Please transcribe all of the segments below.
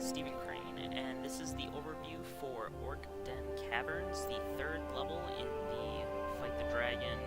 and this is the overview for Orc Den Caverns, the third level in the Fight the Dragon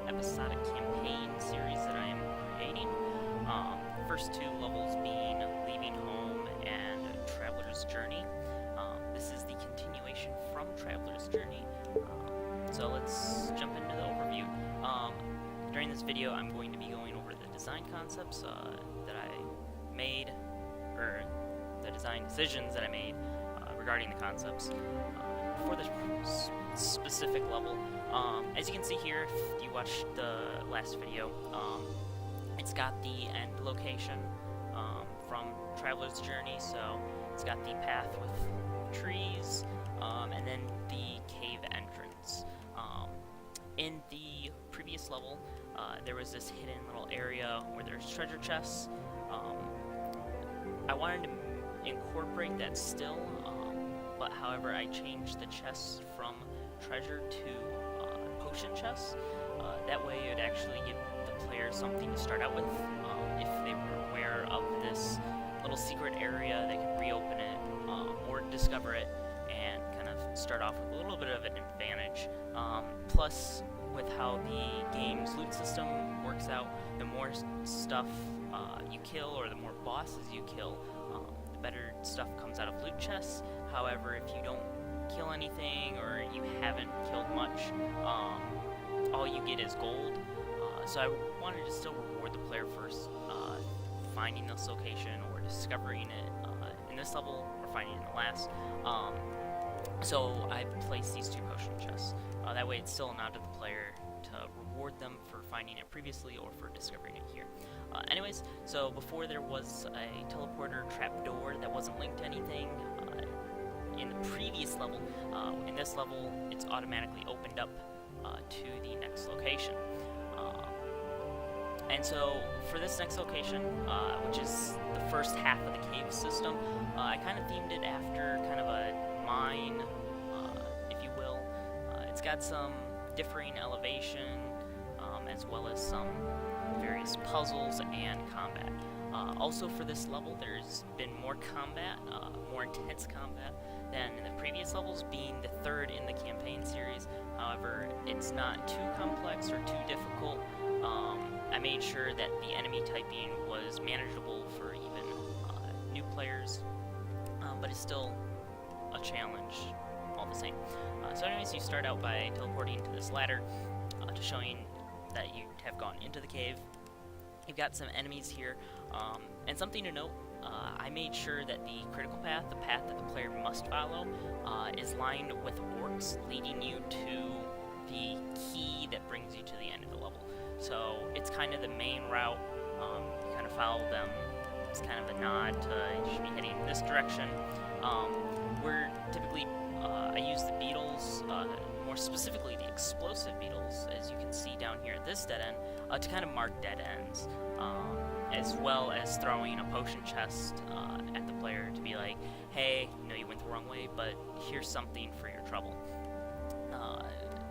episodic campaign series that I am creating. First two levels being Leaving Home and Traveler's Journey. This is the continuation from Traveler's Journey. So let's jump into the overview. During this video, I'm going to be going over the design concepts that I made, or the design decisions that I made regarding the concepts for this specific level. As you can see here, if you watched the last video, it's got the end location from Traveler's Journey, so it's got the path with trees, and then the cave entrance. In the previous level, there was this hidden little area where there's treasure chests. I wanted to incorporate that still, but however I changed the chests from treasure to potion chests. That way it would actually give the player something to start out with. If they were aware of this little secret area, they could reopen it or discover it and kind of start off with a little bit of an advantage. Plus, with how the game's loot system works out, the more stuff you kill, or the more bosses you kill, the better stuff comes out of loot chests. However, if you don't kill anything, or you haven't killed much, all you get is gold. So I wanted to still reward the player for finding this location or discovering it in this level, or finding it in the last. So I placed these two potion chests. That way it's still not to the player to reward them for finding it previously or for discovering it here. Anyways, so before there was a teleporter trapdoor that wasn't linked to anything in the previous level. In this level, it's automatically opened up to the next location. And so for this next location, which is the first half of the cave system, I kind of themed it after kind of a mine, if you will. It's got some differing elevation, as well as some various puzzles and combat. Also for this level, there's been more combat, more intense combat than in the previous levels, being the third in the campaign series. However, it's not too complex or too difficult. I made sure that the enemy typing was manageable for even new players, but it's still a challenge all the same. So anyways, you start out by teleporting to this ladder to showing that you have gone into the cave. You've got some enemies here, and something to note, I made sure that the critical path, the path that the player must follow, is lined with orcs, leading you to the key that brings you to the end of the level. So it's kind of the main route. You kind of follow them. It's kind of a nod to you should be heading this direction. We're typically, I use the beetles, more specifically the explosive beetles, as you can see down here at this dead end, to kind of mark dead ends, as well as throwing a potion chest at the player to be like, hey, you know you went the wrong way, but here's something for your trouble.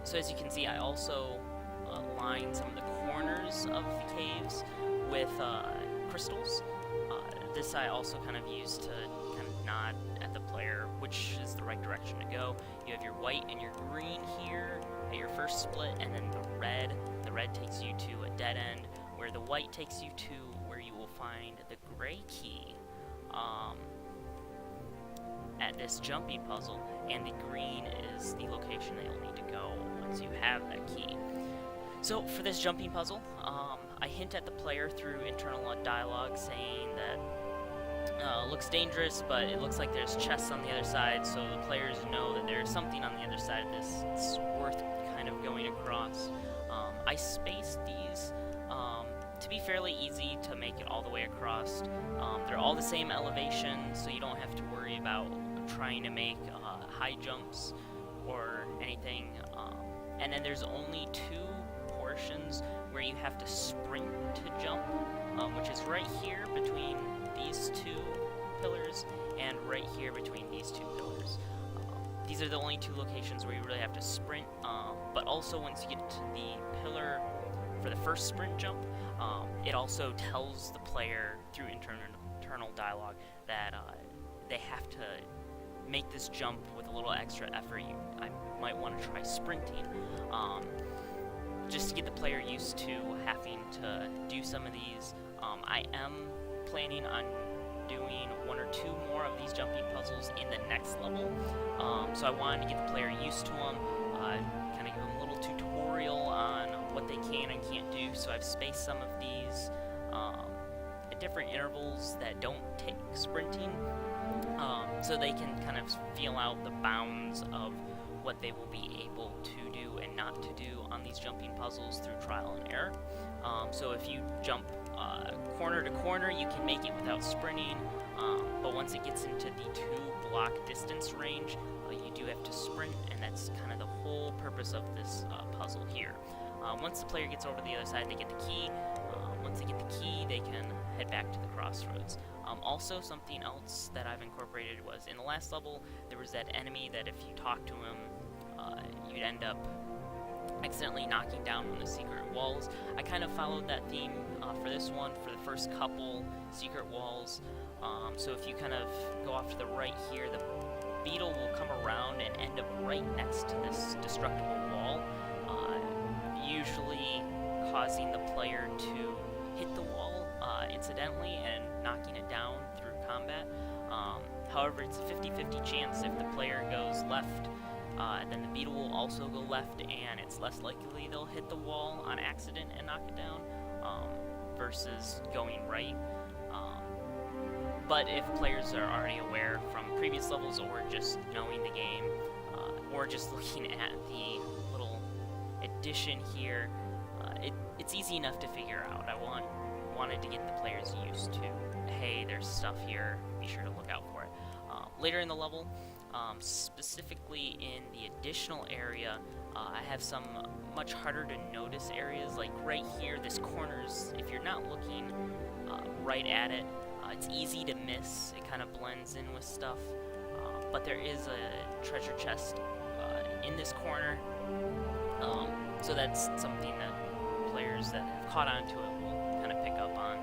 So as you can see, I also line some of the corners of the caves with crystals. This I also kind of use to kind of nod at the player which is the right direction to go. You have your white and your green here at your first split, and then the red. The red takes you to a dead end, where the white takes you to where you will find the gray key at this jumping puzzle, and the green is the location that you'll need to go once you have that key. So for this jumping puzzle, I hint at the player through internal dialogue saying that looks dangerous, but it looks like there's chests on the other side, so the players know that there's something on the other side of this. It's worth kind of going across. I spaced these to be fairly easy to make it all the way across. They're all the same elevation, so you don't have to worry about trying to make high jumps or anything. And then there's only two portions where you have to sprint to jump, which is right here between these two pillars and right here between these two pillars. These are the only two locations where you really have to sprint, but also once you get to the pillar for the first sprint jump, it also tells the player through internal dialogue that they have to make this jump with a little extra effort. I might want to try sprinting, just to get the player used to having to do some of these. I am planning on doing 1 or 2 more of these jumping puzzles in the next level, so I wanted to get the player used to them, kind of give them a little tutorial on what they can and can't do. So I've spaced some of these at different intervals that don't take sprinting, so they can kind of feel out the bounds of what they will be able to do and not to do on these jumping puzzles through trial and error. So if you jump corner to corner, you can make it without sprinting, but once it gets into the 2-block distance range, you do have to sprint, and that's kind of the whole purpose of this puzzle here. Once the player gets over to the other side, they get the key. Once they get the key, they can head back to the crossroads. Also, something else that I've incorporated was in the last level, there was that enemy that if you talk to him, you'd end up accidentally knocking down one of the secret walls. I kind of followed that theme for this one for the first couple secret walls. So if you kind of go off to the right here, the beetle will come around and end up right next to this destructible wall, usually causing the player to hit the wall incidentally and knocking it down through combat. However, it's a 50-50 chance. If the player goes left, then the beetle will also go left, and it's less likely they'll hit the wall on accident and knock it down, versus going right. But if players are already aware from previous levels, or just knowing the game, or just looking at the little addition here, it's easy enough to figure out. I wanted to get the players used to, hey, there's stuff here, be sure to look out for it. Later in the level, specifically in the additional area, I have some much harder to notice areas, like right here, this corner's, if you're not looking right at it, it's easy to miss. It kind of blends in with stuff, but there is a treasure chest in this corner, so that's something that players that have caught on to it will kind of pick up on.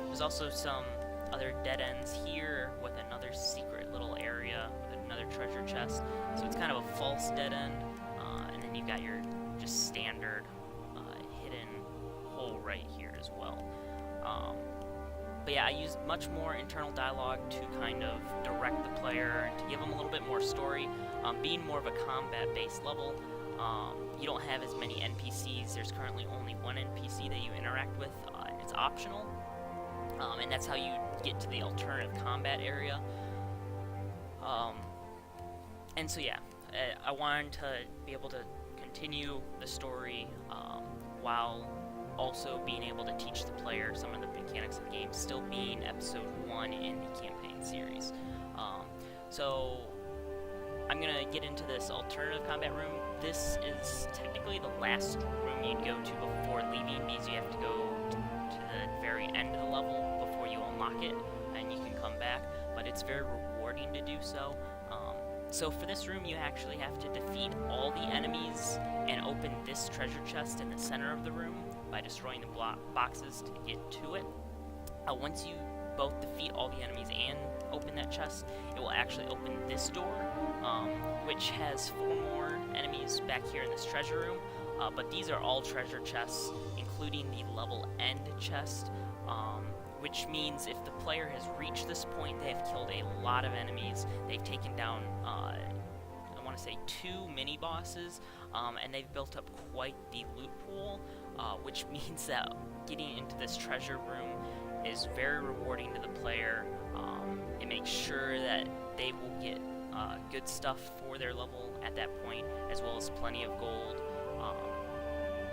There's also some other dead ends here with another secret little area with another treasure chest, so it's kind of a false dead end, and then you've got your just standard hidden hole right here as well. But yeah, I used much more internal dialogue to kind of direct the player and to give them a little bit more story. Being more of a combat-based level, you don't have as many NPCs. There's currently only one NPC that you interact with, and it's optional. And that's how you get to the alternative combat area. And so yeah, I wanted to be able to continue the story while also being able to teach the player some of the mechanics of the game, still being episode 1 in the campaign series. So I'm going to get into this alternative combat room. This is technically the last room you'd go to before leaving, because you have to go to the very end of the level before you unlock it, and you can come back, but it's very rewarding to do so. So for this room, you actually have to defeat all the enemies and open this treasure chest in the center of the room by destroying the boxes to get to it. Once you both defeat all the enemies and open that chest, it will actually open this door, which has 4 more enemies back here in this treasure room. But these are all treasure chests, including the level end chest, which means if the player has reached this point, they have killed a lot of enemies. They've taken down, I want to say 2 mini-bosses, and they've built up quite the loot pool, which means that getting into this treasure room is very rewarding to the player. It makes sure that they will get good stuff for their level at that point, as well as plenty of gold.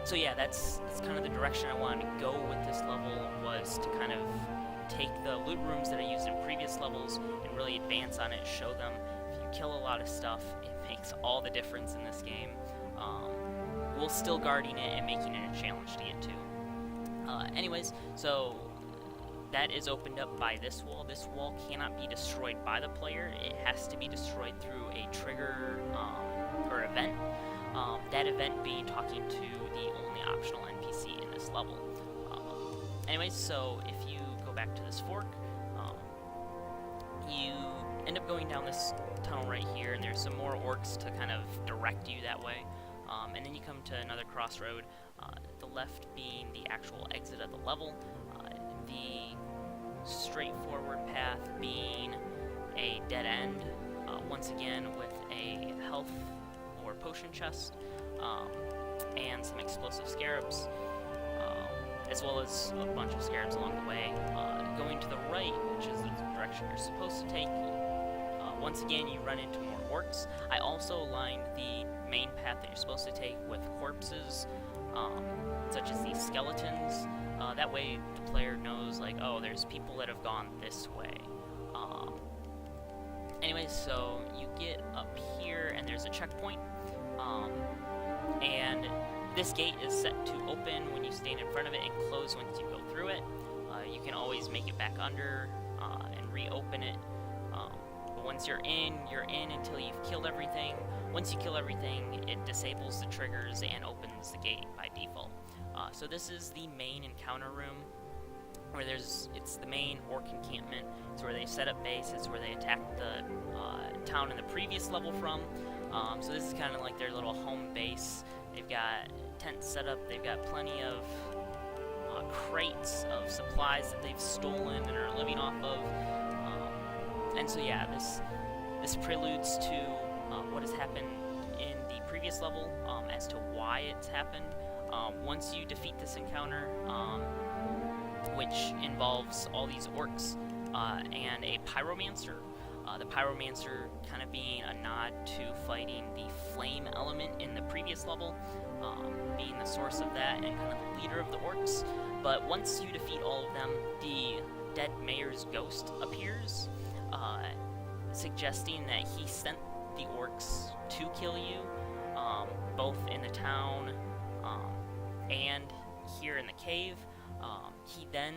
So yeah, that's kind of the direction I wanted to go with this level, was to kind of take the loot rooms that I used in previous levels and really advance on it, show them if you kill a lot of stuff, it makes all the difference in this game, while still guarding it and making it a challenge to get to. Anyways, so that is opened up by this wall. This wall cannot be destroyed by the player. It has to be destroyed through a trigger or event. That event being talking to the only optional NPC in this level. Anyways, so if you go back to this fork, you up going down this tunnel right here, and there's some more orcs to kind of direct you that way. And then you come to another crossroad, the left being the actual exit of the level, the straightforward path being a dead end, once again with a health or potion chest, and some explosive scarabs, as well as a bunch of scarabs along the way. Going to the right, which is the direction you're supposed to take, once again you run into more orcs. I also lined the main path that you're supposed to take with corpses, such as these skeletons. That way the player knows, like, oh, there's people that have gone this way. Anyways, so you get up here and there's a checkpoint, and this gate is set to open when you stand in front of it and close once you go through it. You can always make it back under and reopen it. But once you're in until you've killed everything. Once you kill everything, it disables the triggers and opens the gate by default. So this is the main encounter room, where it's the main orc encampment. It's where they set up base. It's where they attacked the town in the previous level from. So this is kind of like their little home base. They've got tents set up. They've got plenty of crates of supplies that they've stolen and are living off of. And so yeah, this preludes to what has happened in the previous level, as to why it's happened. Once you defeat this encounter, which involves all these orcs and a pyromancer, the pyromancer kind of being a nod to fighting the flame element in the previous level, being the source of that and kind of the leader of the orcs. But once you defeat all of them, the dead mayor's ghost appears, suggesting that he sent the orcs to kill you, both in the town and here in the cave. He then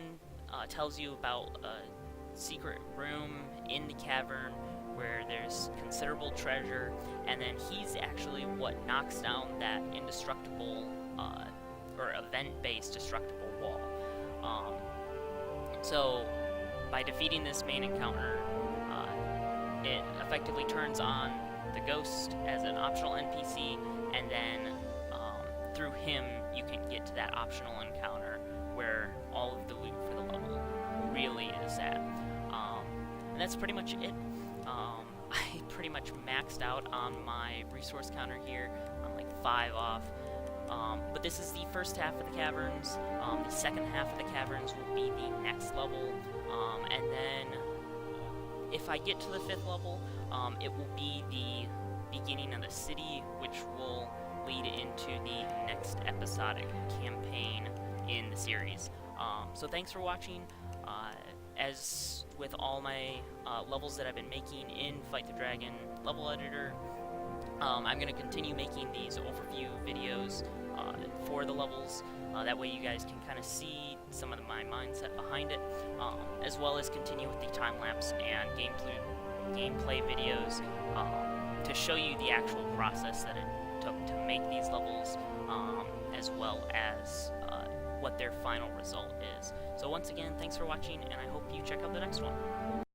tells you about a secret room in the cavern where there's considerable treasure, and then he's actually what knocks down that indestructible or event-based destructible wall. So by defeating this main encounter, it effectively turns on the ghost as an optional NPC, and then through him you can get to that optional encounter where all of the loot for the level really is at. And that's pretty much it. I pretty much maxed out on my resource counter here. I'm like 5 off. But this is the first half of the caverns. The second half of the caverns will be the next level. And then if I get to the 5th level, it will be the beginning of the city, which will lead into the next episodic campaign in the series. So thanks for watching. As with all my levels that I've been making in Fight the Dragon level editor, I'm going to continue making these overview videos for the levels. That way you guys can kind of see some of my mindset behind it, as well as continue with the time-lapse and gameplay videos to show you the actual process that it took to make these levels, as well as what their final result is. So once again, thanks for watching, and I hope you check out the next one.